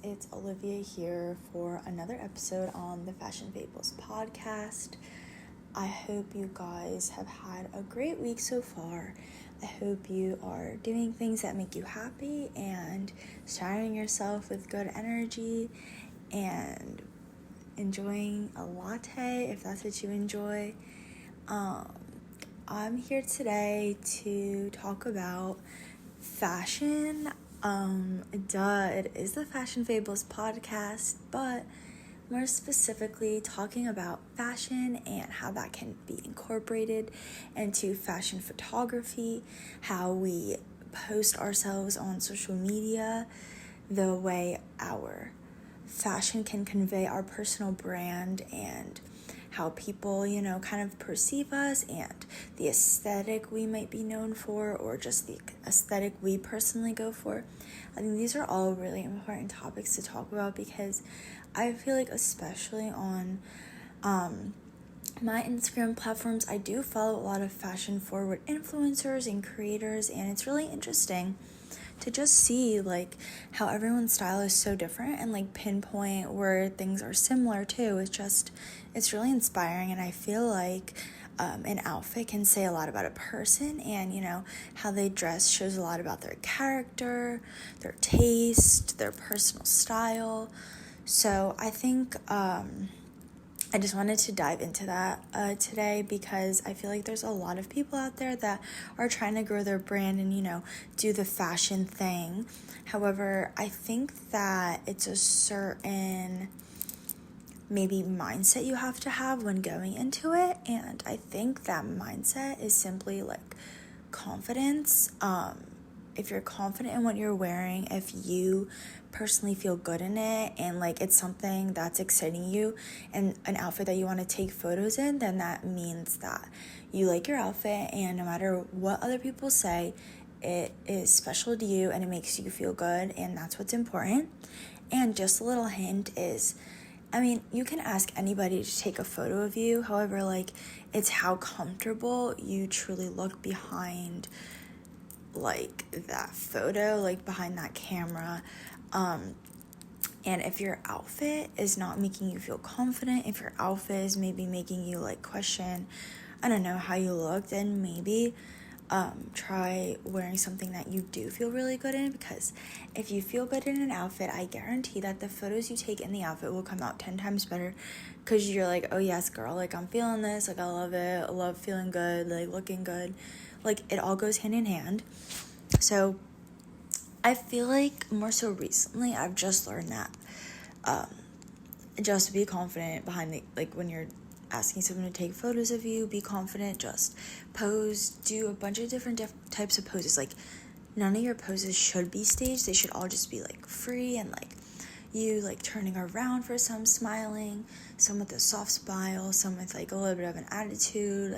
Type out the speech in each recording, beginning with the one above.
it's Olivia here for another episode on the Fashion Fables podcast. I hope you guys have had a great week so far. I hope you are doing things that make you happy and surrounding yourself with good energy and enjoying a latte if that's what you enjoy. I'm here today to talk about fashion. It is the Fashion Fables podcast, but more specifically talking about fashion and how that can be incorporated into fashion photography, how we post ourselves on social media, the way our fashion can convey our personal brand and how people, kind of perceive us and the aesthetic we might be known for or just the aesthetic we personally go for. I think these are all really important topics to talk about because I feel like especially on my Instagram platforms, I do follow a lot of fashion forward influencers and creators, and it's really interesting to just see how everyone's style is so different and pinpoint where things are similar too. It's really inspiring, and I feel like an outfit can say a lot about a person, and how they dress shows a lot about their character, their taste, their personal style. So I think I just wanted to dive into that today because I feel like there's a lot of people out there that are trying to grow their brand and, do the fashion thing. However, I think that it's a certain maybe mindset you have to have when going into it. And I think that mindset is simply confidence. If you're confident in what you're wearing, if you personally feel good in it and it's something that's exciting you and an outfit that you want to take photos in, then that means that you like your outfit, and no matter what other people say, it is special to you and it makes you feel good, and that's what's important. And just a little hint is, you can ask anybody to take a photo of you. However, it's how comfortable you truly look behind that photo, behind that camera. And if your outfit is not making you feel confident, if your outfit is maybe making you question, I don't know, how you look, then maybe try wearing something that you do feel really good in, because if you feel good in an outfit, I guarantee that the photos you take in the outfit will come out 10 times better, because you're oh yes girl, I'm feeling this, I love it, I love feeling good, looking good, it all goes hand in hand. So I feel more so recently I've just learned that just be confident behind when you're asking someone to take photos of you, be confident, just pose, do a bunch of different types of poses. None of your poses should be staged. They should all just be free and you turning around for some, smiling, some with a soft smile, some with a little bit of an attitude,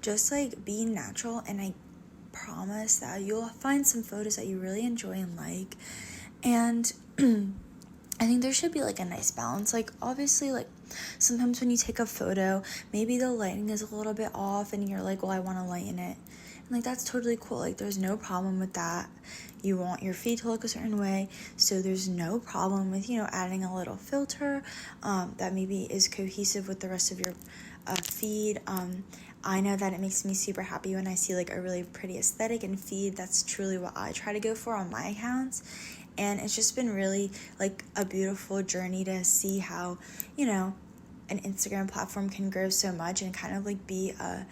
just be natural. And I promise that you'll find some photos that you really enjoy and like. And I think there should be a nice balance. Obviously, sometimes when you take a photo, maybe the lighting is a little bit off and you're well, I want to lighten it. And that's totally cool. There's no problem with that. You want your feed to look a certain way, so there's no problem with, adding a little filter that maybe is cohesive with the rest of your feed. I know that it makes me super happy when I see a really pretty aesthetic and feed. That's truly what I try to go for on my accounts. And it's just been really a beautiful journey to see how, an Instagram platform can grow so much and kind of be a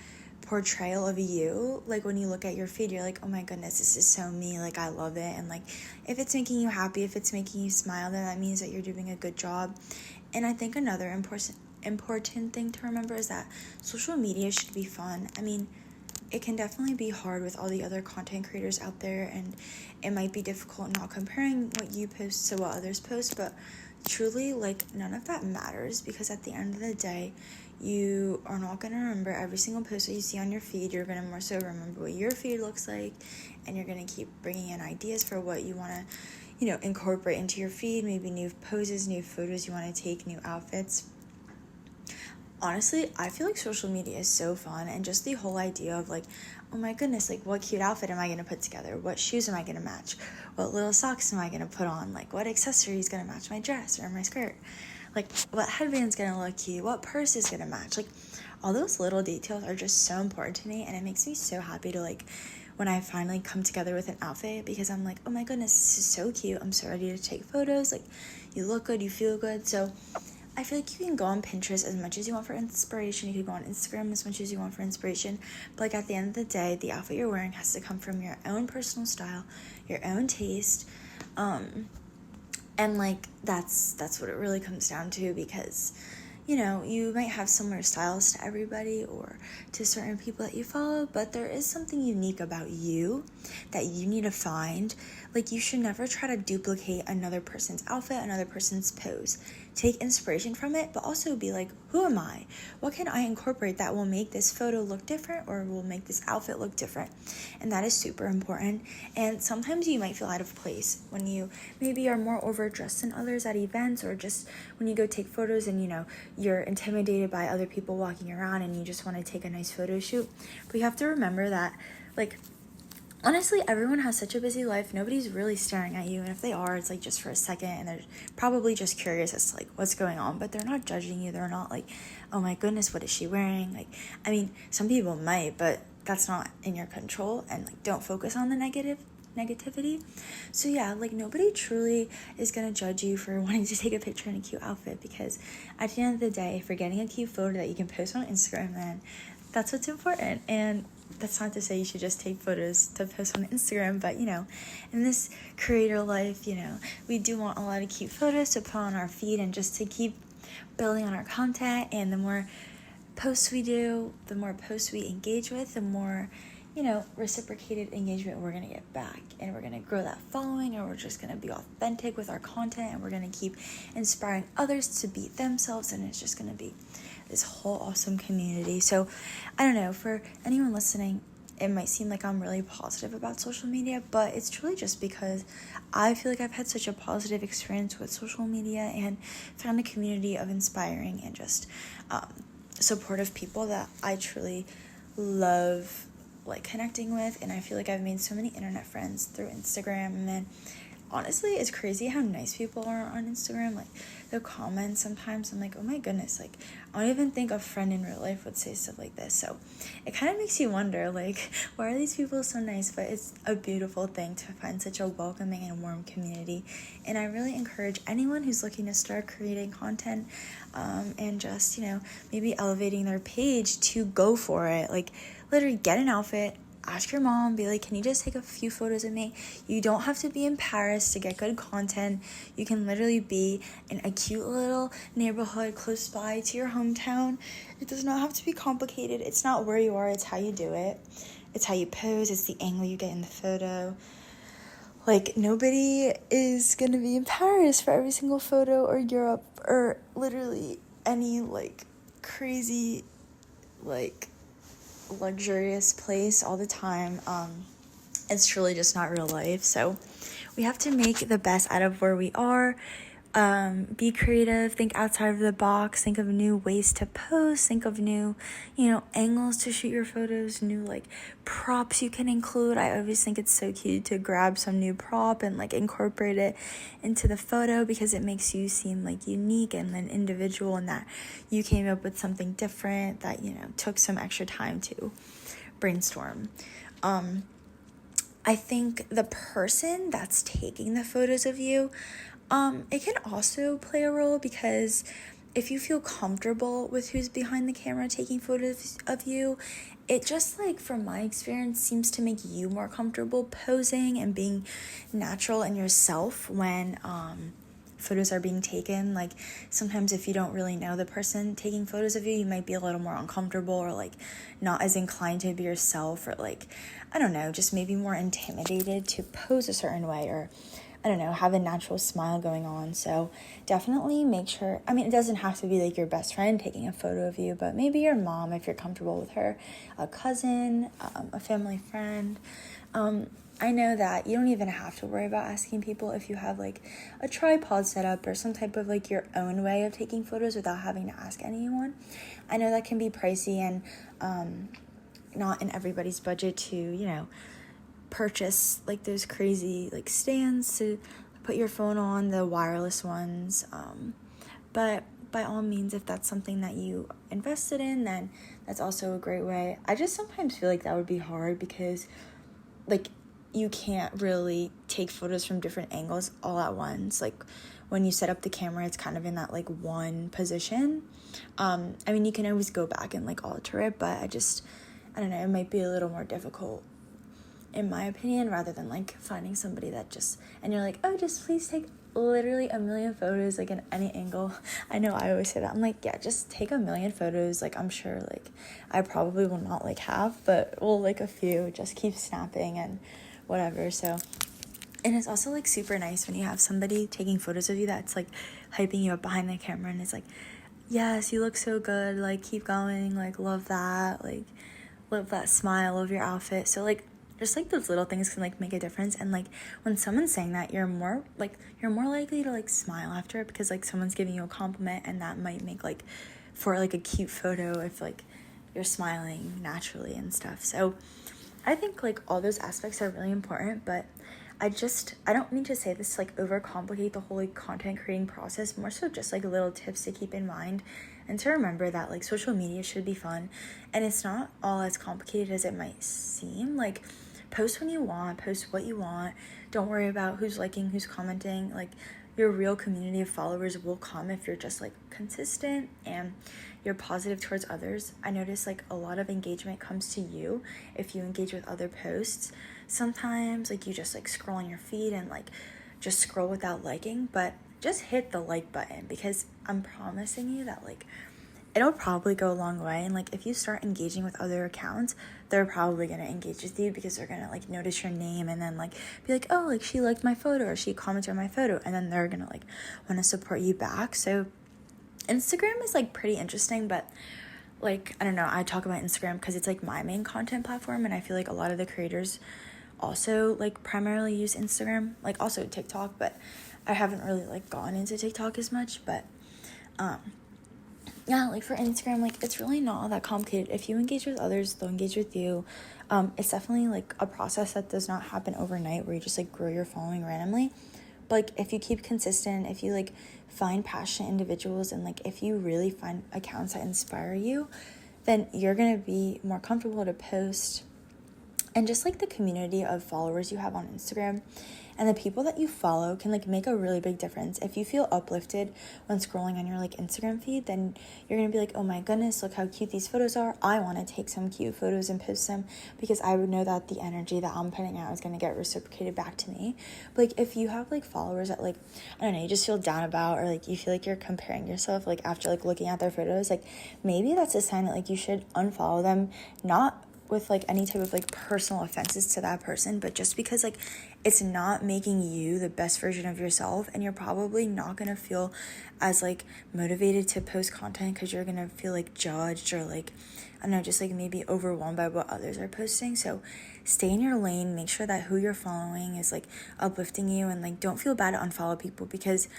portrayal of you. When you look at your feed, you're oh my goodness, this is so me. I love it. And if it's making you happy, if it's making you smile, then that means that you're doing a good job. And I think another important thing to remember is that social media should be fun. It can definitely be hard with all the other content creators out there, and it might be difficult not comparing what you post to what others post, but truly none of that matters, because at the end of the day, you are not going to remember every single post that you see on your feed. You're going to more so remember what your feed looks like, and you're going to keep bringing in ideas for what you want to incorporate into your feed, maybe new poses, new photos you want to take, new outfits. Honestly, I feel social media is so fun, and just the whole idea of oh my goodness, like what cute outfit am I going to put together? What shoes am I going to match? What little socks am I going to put on? Like what accessory is going to match my dress or my skirt? Like what headband's going to look cute? What purse is going to match? Like all those little details are just so important to me, and it makes me so happy to like when I finally come together with an outfit, because I'm like, oh my goodness, this is so cute. I'm so ready to take photos. Like you look good, you feel good. So I feel like you can go on Pinterest as much as you want for inspiration. You can go on Instagram as much as you want for inspiration. But like at the end of the day, the outfit you're wearing has to come from your own personal style, your own taste. And like that's what it really comes down to, because you know, you might have similar styles to everybody or to certain people that you follow, but there is something unique about you that you need to find. Like, you should never try to duplicate another person's outfit, another person's pose. Take inspiration from it, but also be like, who am I? What can I incorporate that will make this photo look different or will make this outfit look different? And that is super important. And sometimes you might feel out of place when you maybe are more overdressed than others at events, or just when you go take photos and, you know, you're intimidated by other people walking around and you just want to take a nice photo shoot. But you have to remember that, like, honestly, everyone has such a busy life. Nobody's really staring at you. And if they are, it's like just for a second. And they're probably just curious as to like what's going on. But they're not judging you. They're not like, oh my goodness, what is she wearing? Like, I mean, some people might, but that's not in your control. And like, don't focus on the negativity. So yeah, like nobody truly is going to judge you for wanting to take a picture in a cute outfit. Because at the end of the day, if you're getting a cute photo that you can post on Instagram, then that's what's important. And that's not to say you should just take photos to post on Instagram, but, you know, in this creator life, you know, we do want a lot of cute photos to put on our feed and just to keep building on our content. And the more posts we do, the more posts we engage with, the more, you know, reciprocated engagement we're going to get back. And we're going to grow that following, and we're just going to be authentic with our content, and we're going to keep inspiring others to be themselves, and it's just going to be this whole awesome community. So I don't know, for anyone listening, it might seem like I'm really positive about social media, but it's truly just because I feel like I've had such a positive experience with social media and found a community of inspiring and just supportive people that I truly love like connecting with. And I feel like I've made so many internet friends through Instagram. And then honestly, it's crazy how nice people are on Instagram. Like the comments sometimes, I'm like, oh my goodness, like I don't even think a friend in real life would say stuff like this. So it kind of makes you wonder, like, why are these people so nice? But it's a beautiful thing to find such a welcoming and warm community. And I really encourage anyone who's looking to start creating content and just, you know, maybe elevating their page to go for it. Like literally get an outfit, ask your mom, be like, can you just take a few photos of me? You don't have to be in Paris to get good content. You can literally be in a cute little neighborhood close by to your hometown. It does not have to be complicated. It's not where you are, it's how you do it. It's how you pose, it's the angle you get in the photo. Like, nobody is gonna be in Paris for every single photo, or Europe, or literally any, like, crazy, like, luxurious place all the time. It's truly just not real life. So we have to make the best out of where we are. Be creative, think outside of the box, think of new ways to pose, think of new, you know, angles to shoot your photos, new like props you can include. I always think it's so cute to grab some new prop and like incorporate it into the photo, because it makes you seem like unique and an individual, and that you came up with something different that, you know, took some extra time to brainstorm. I think the person that's taking the photos of you, it can also play a role, because if you feel comfortable with who's behind the camera taking photos of you, it just, like, from my experience, seems to make you more comfortable posing and being natural in yourself when photos are being taken. Like, sometimes if you don't really know the person taking photos of you, you might be a little more uncomfortable, or like not as inclined to be yourself, or like, I don't know, just maybe more intimidated to pose a certain way, or I don't know, have a natural smile going on. So definitely make sure, I mean, it doesn't have to be like your best friend taking a photo of you, but maybe your mom, if you're comfortable with her, a cousin, a family friend. I know that you don't even have to worry about asking people if you have like a tripod set up or some type of like your own way of taking photos without having to ask anyone. I know that can be pricey and not in everybody's budget to, purchase like those crazy like stands to put your phone on, the wireless ones. But by all means, if that's something that you invested in, then that's also a great way. I just sometimes feel like that would be hard because like you can't really take photos from different angles all at once. Like when you set up the camera, it's kind of in that like one position. I mean, you can always go back and like alter it, but I don't know, it might be a little more difficult in my opinion, rather than like finding somebody that just, and you're like, oh, just please take literally a million photos like in any angle. I know I always say that. I'm like, yeah, just take a million photos. Like I'm sure like I probably will not like have, but well, like a few, just keep snapping and whatever. So, and it's also like super nice when you have somebody taking photos of you that's like hyping you up behind the camera and it's like, yes, you look so good, like keep going, like love that smile of your outfit. So like just like those little things can like make a difference, and like when someone's saying that, you're more likely to like smile after it because like someone's giving you a compliment, and that might make like for like a cute photo if like you're smiling naturally and stuff. So I think like all those aspects are really important, but I don't mean to say this to like overcomplicate the whole like content creating process, more so just like little tips to keep in mind and to remember that like social media should be fun and it's not all as complicated as it might seem. Like post when you want, post what you want, don't worry about who's liking, who's commenting. Like your real community of followers will come if you're just like consistent and you're positive towards others. I notice like a lot of engagement comes to you if you engage with other posts. Sometimes like you just like scroll on your feed and like just scroll without liking, but just hit the like button because I'm promising you that like it'll probably go a long way. And like if you start engaging with other accounts, they're probably going to engage with you because they're going to like notice your name and then like be like, oh, like she liked my photo or she commented on my photo, and then they're going to like want to support you back. So Instagram is like pretty interesting, but like I don't know, I talk about Instagram because it's like my main content platform, and I feel like a lot of the creators also like primarily use Instagram, like also TikTok, but I haven't really like gone into TikTok as much. But yeah, like for Instagram, like it's really not all that complicated. If you engage with others, they'll engage with you. It's definitely like a process that does not happen overnight where you just like grow your following randomly. But like if you keep consistent, if you like find passionate individuals, and like if you really find accounts that inspire you, then you're gonna be more comfortable to post. And just like the community of followers you have on Instagram and the people that you follow can like make a really big difference. If you feel uplifted when scrolling on your like Instagram feed, then you're gonna be like, oh my goodness, look how cute these photos are. I want to take some cute photos and post them because I would know that the energy that I'm putting out is gonna get reciprocated back to me. But like if you have like followers that like, I don't know, you just feel down about, or like you feel like you're comparing yourself like after like looking at their photos, like maybe that's a sign that like you should unfollow them, not with like any type of like personal offenses to that person, but just because like it's not making you the best version of yourself, and you're probably not gonna feel as like motivated to post content because you're gonna feel like judged or like I don't know, just like maybe overwhelmed by what others are posting. So stay in your lane, make sure that who you're following is like uplifting you, and like don't feel bad to unfollow people because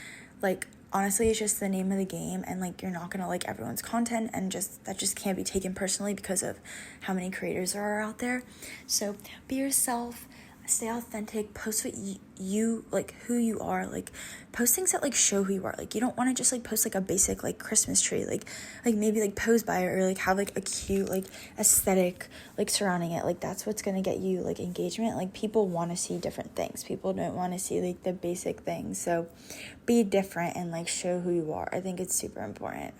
like honestly it's just the name of the game, and like you're not gonna like everyone's content, and just that just can't be taken personally because of how many creators there are out there. So be yourself, stay authentic, post what you like, who you are, like post things that like show who you are. Like you don't want to just like post like a basic like Christmas tree, like maybe like pose by it, or like have like a cute like aesthetic like surrounding it. Like that's what's gonna get you like engagement. Like people want to see different things, people don't want to see like the basic things. So be different and like show who you are. I think it's super important.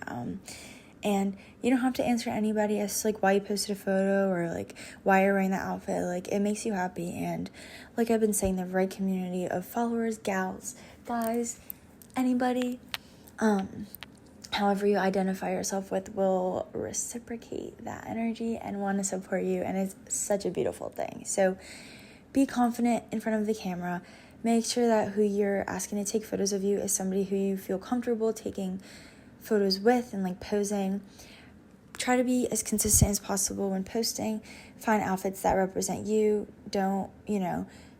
And you don't have to answer anybody as like why you posted a photo or like why you're wearing that outfit. Like it makes you happy, and like I've been saying, the right community of followers, gals, guys, anybody, however you identify yourself with, will reciprocate that energy and want to support you, and it's such a beautiful thing. So be confident in front of the camera. Make sure that who you're asking to take photos of you is somebody who you feel comfortable taking photos with and like posing. Try to be as consistent as possible when posting. Find outfits that represent you. Don't,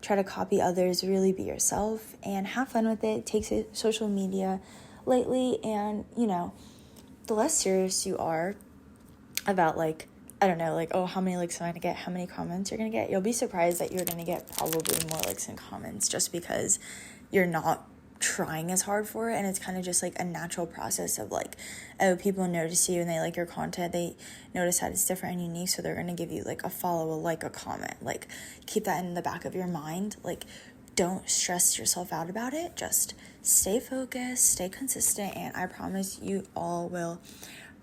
try to copy others. Really be yourself and have fun with it. Take social media lightly, and the less serious you are about like I don't know, like, oh, how many likes am I going to get, how many comments you're going to get. You'll be surprised that you're going to get probably more likes and comments just because you're not trying as hard for it, and it's kind of just like a natural process of like, oh, people notice you and they like your content, they notice that it's different and unique, so they're going to give you like a follow, a like, a comment. Like, keep that in the back of your mind. Like, don't stress yourself out about it. Just stay focused, stay consistent, and I promise you all will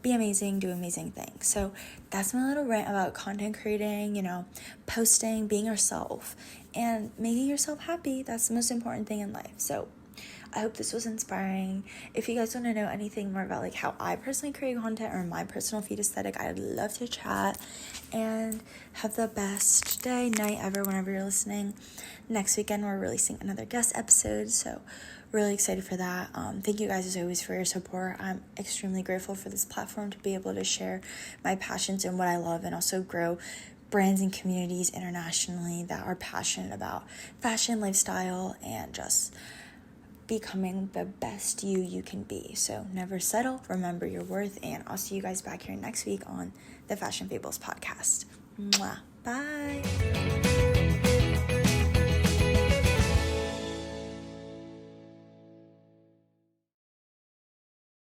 be amazing, do amazing things. So that's my little rant about content creating, posting, being yourself, and making yourself happy. That's the most important thing in life. So I hope this was inspiring. If you guys want to know anything more about like how I personally create content or my personal feed aesthetic, I'd love to chat. And have the best day, night ever whenever you're listening. Next weekend we're releasing another guest episode, so really excited for that. Thank you guys as always for your support. I'm extremely grateful for this platform to be able to share my passions and what I love, and also grow brands and communities internationally that are passionate about fashion, lifestyle, and just becoming the best you can be. So never settle, remember your worth, and I'll see you guys back here next week on the Fashion Fables podcast. Mwah. Bye.